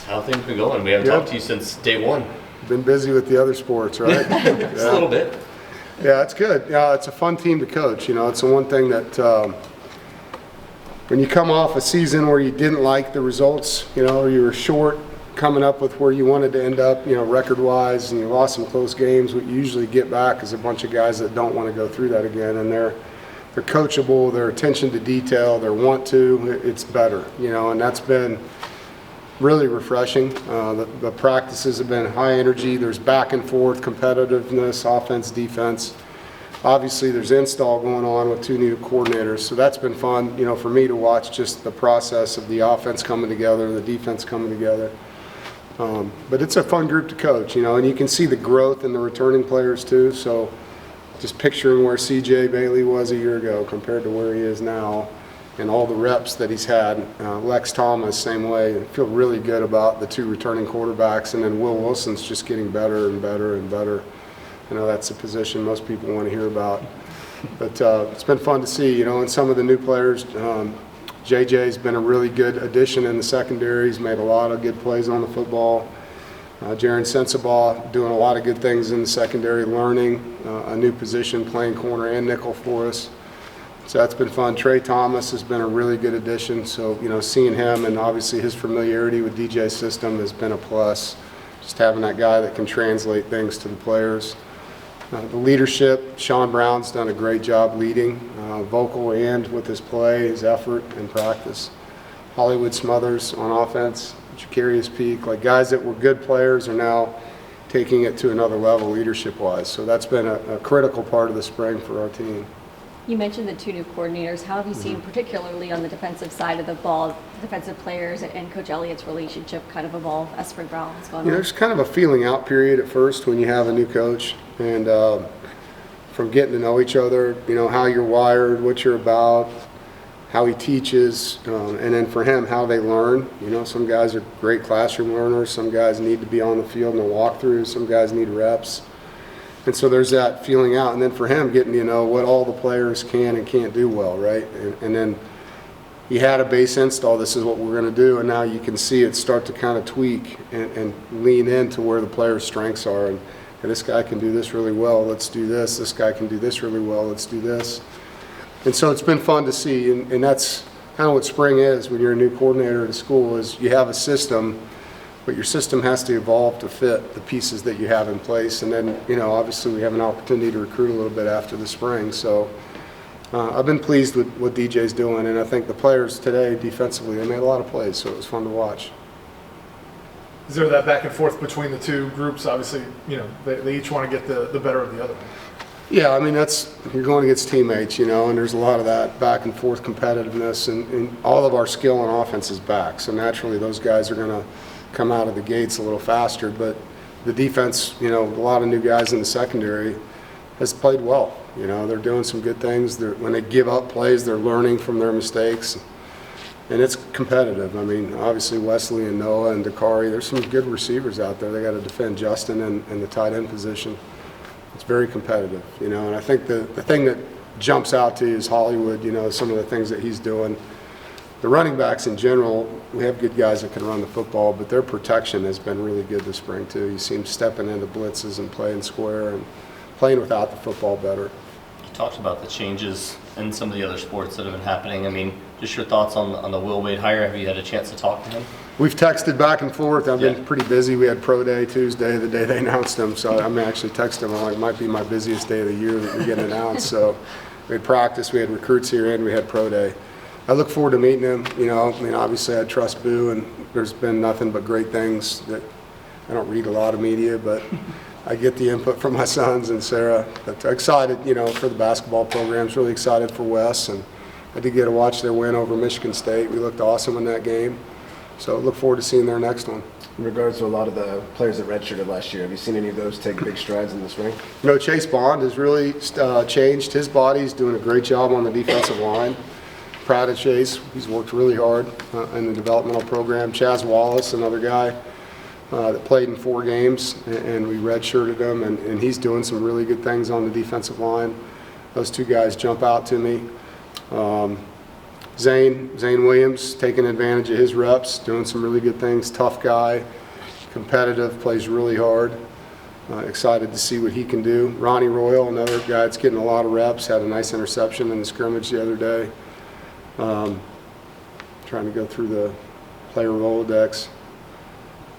How have things been going? We haven't talked to you since day one. Been busy with the other sports, right? Just a little bit. Yeah, it's good. Yeah, it's a fun team to coach. You know, it's the one thing that when you come off a season where you didn't like the results, you know, or you were short coming up with where you wanted to end up, you know, record-wise, and you lost some close games, what you usually get back is a bunch of guys that don't want to go through that again, and they're coachable, their attention to detail, their want to, it's better, you know, and that's been really refreshing. The practices have been high energy. There's back and forth competitiveness, offense, defense. Obviously, there's install going on with 2 new coordinators, so that's been fun, you know, for me to watch just the process of the offense coming together, the defense coming together. But it's a fun group to coach, you know, and you can see the growth in the returning players too. So just picturing where C.J. Bailey was a year ago compared to where he is now, and all the reps that he's had. Lex Thomas, same way. I feel really good about the 2 returning quarterbacks, and then Will Wilson's just getting better and better and better. I know that's a position most people want to hear about. But it's been fun to see, you know, and some of the new players. JJ's been a really good addition in the secondary. He's made a lot of good plays on the football. Jaron Sensabaugh doing a lot of good things in the secondary, learning a new position, playing corner and nickel for us. So that's been fun. Trey Thomas has been a really good addition. So, you know, seeing him and obviously his familiarity with DJ's system has been a plus. Just having that guy that can translate things to the players. The leadership, Sean Brown's done a great job leading, vocal and with his play, his effort, and practice. Hollywood Smothers on offense, Jacarius Peak, like guys that were good players are now taking it to another level leadership-wise. So that's been a critical part of the spring for our team. You mentioned the 2 new coordinators. How have you seen, particularly on the defensive side of the ball, defensive players and Coach Eliot's relationship kind of evolve as spring ball has gone on? There's kind of a feeling out period at first when you have a new coach, and from getting to know each other, you know, how you're wired, what you're about, how he teaches, and then for him, how they learn. You know, some guys are great classroom learners, some guys need to be on the field in a walkthrough, some guys need reps. And so there's that feeling out, and then for him getting to know what all the players can and can't do well, right? And then he had a base install, this is what we're going to do, and now you can see it start to kind of tweak and lean into where the players' strengths are. And this guy can do this really well, let's do this. This guy can do this really well, let's do this. And so it's been fun to see, and that's kind of what spring is when you're a new coordinator at a school, is you have a system, but your system has to evolve to fit the pieces that you have in place. And then, you know, obviously we have an opportunity to recruit a little bit after the spring. So I've been pleased with what DJ's doing, and I think the players today defensively, they made a lot of plays, so it was fun to watch. Is there that back and forth between the 2 groups? Obviously, you know, they each want to get the better of the other. Yeah, I mean, you're going against teammates, you know, and there's a lot of that back and forth competitiveness, and all of our skill on offense is back. So naturally those guys are going to come out of the gates a little faster, but the defense, you know, a lot of new guys in the secondary has played well. You know, they're doing some good things. When they give up plays, they're learning from their mistakes, and it's competitive. I mean, obviously Wesley and Noah and Dakari, there's some good receivers out there. They got to defend Justin in the tight end position. It's very competitive, you know, and I think the thing that jumps out to you is Hollywood, you know, some of the things that he's doing. The running backs in general, we have good guys that can run the football, but their protection has been really good this spring too. You see them stepping into blitzes and playing square and playing without the football better. You talked about the changes in some of the other sports that have been happening. I mean, just your thoughts on the Will Wade hire. Have you had a chance to talk to him? We've texted back and forth. I've been pretty busy. We had pro day Tuesday, the day they announced him. So I'm actually texting him. I'm like, it might be my busiest day of the year that we're getting announced. So we had practice, we had recruits here, and we had pro day. I look forward to meeting him. You know, I mean, obviously I trust Boo, and there's been nothing but great things. That I don't read a lot of media, but I get the input from my sons and Sarah. But excited, you know, for the basketball programs. Really excited for Wes, and I did get to watch their win over Michigan State. We looked awesome in that game. So look forward to seeing their next one. In regards to a lot of the players that redshirted last year, have you seen any of those take big strides in the spring? You know, Chase Bond has really changed his body. He's doing a great job on the defensive line. Proud of Chase. He's worked really hard in the developmental program. Chaz Wallace, another guy that played in 4 games, and we redshirted him, and he's doing some really good things on the defensive line. Those 2 guys jump out to me. Zane Williams, taking advantage of his reps, doing some really good things. Tough guy, competitive, plays really hard. Excited to see what he can do. Ronnie Royal, another guy that's getting a lot of reps, had a nice interception in the scrimmage the other day. Trying to go through the player Rolodex.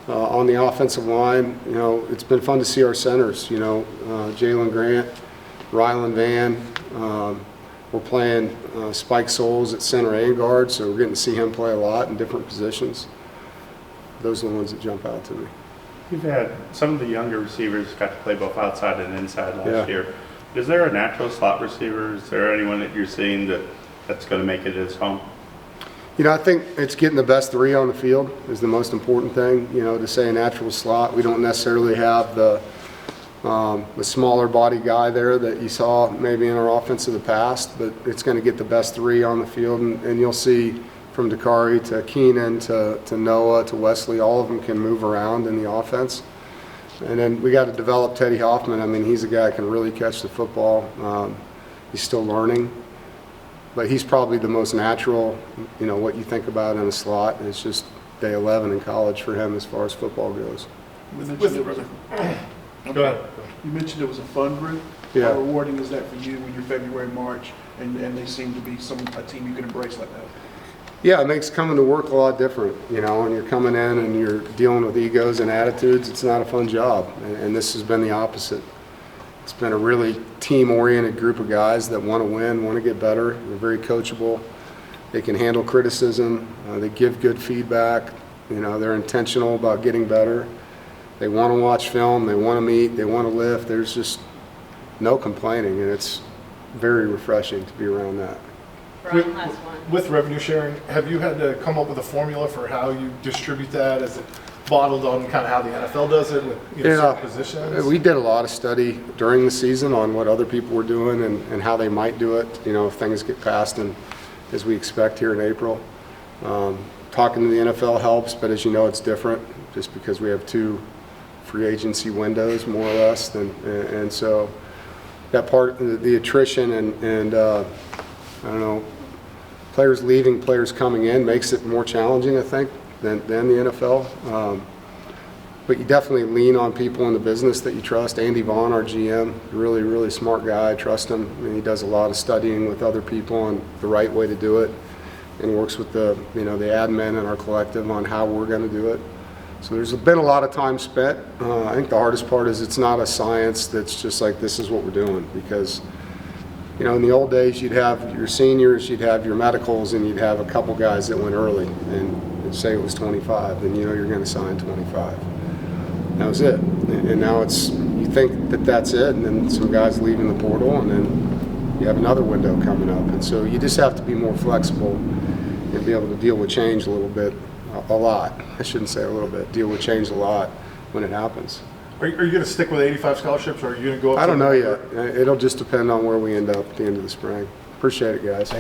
On the offensive line, you know, it's been fun to see our centers, you know, Jalen Grant, Rylan Van. We're playing Spike Souls at center and guard, so we're getting to see him play a lot in different positions. Those are the ones that jump out to me. You've had some of the younger receivers got to play both outside and inside last Yeah. year. Is there a natural slot receiver? Is there anyone that you're seeing that's going to make it his home? You know, I think it's getting the best three on the field is the most important thing. You know, to say a natural slot, we don't necessarily have the smaller body guy there that you saw maybe in our offense of the past, but it's going to get the best three on the field, and you'll see from Dakari to Keenan to Noah to Wesley, all of them can move around in the offense. And then we got to develop Teddy Hoffman. I mean, he's a guy that can really catch the football. He's still learning, but he's probably the most natural, you know, what you think about in a slot. It's just day 11 in college for him as far as football goes. You mentioned it was Go ahead. You mentioned it was a fun group. Yeah. How rewarding is that for you in your February, March, and they seem to be a team you can embrace like that? Yeah, it makes coming to work a lot different, you know, and you're coming in and you're dealing with egos and attitudes. It's not a fun job, and this has been the opposite. It's been a really team-oriented group of guys that want to win, want to get better. They're very coachable. They can handle criticism. They give good feedback. You know, they're intentional about getting better. They want to watch film. They want to meet. They want to lift. There's just no complaining, and it's very refreshing to be around that. Brian, last one. With revenue sharing, have you had to come up with a formula for how you distribute that? Is it modeled on kind of how the NFL does it with certain positions? We did a lot of study during the season on what other people were doing and how they might do it, you know, if things get passed and as we expect here in April. Talking to the NFL helps, but as you know, it's different just because we have 2 free agency windows, more or less, and so that part, the attrition and I don't know, players leaving, players coming in makes it more challenging, I think, than the NFL. But you definitely lean on people in the business that you trust. Andy Vaughn, our GM, really, really smart guy. I trust him. I mean, he does a lot of studying with other people on the right way to do it, and works with the admin and our collective on how we're going to do it. So there's been a lot of time spent. I think the hardest part is it's not a science that's just like this is what we're doing, because you know, in the old days, you'd have your seniors, you'd have your medicals, and you'd have a couple guys that went early, and say it was 25, then you know you're going to sign 25. That was it. And now it's, you think that that's it, and then some guys leaving the portal, and then you have another window coming up. And so you just have to be more flexible and be able to deal with change a little bit, a lot. I shouldn't say a little bit, deal with change a lot when it happens. Are you going to stick with 85 scholarships, or are you going to go up? I don't know yet. It'll just depend on where we end up at the end of the spring. Appreciate it, guys.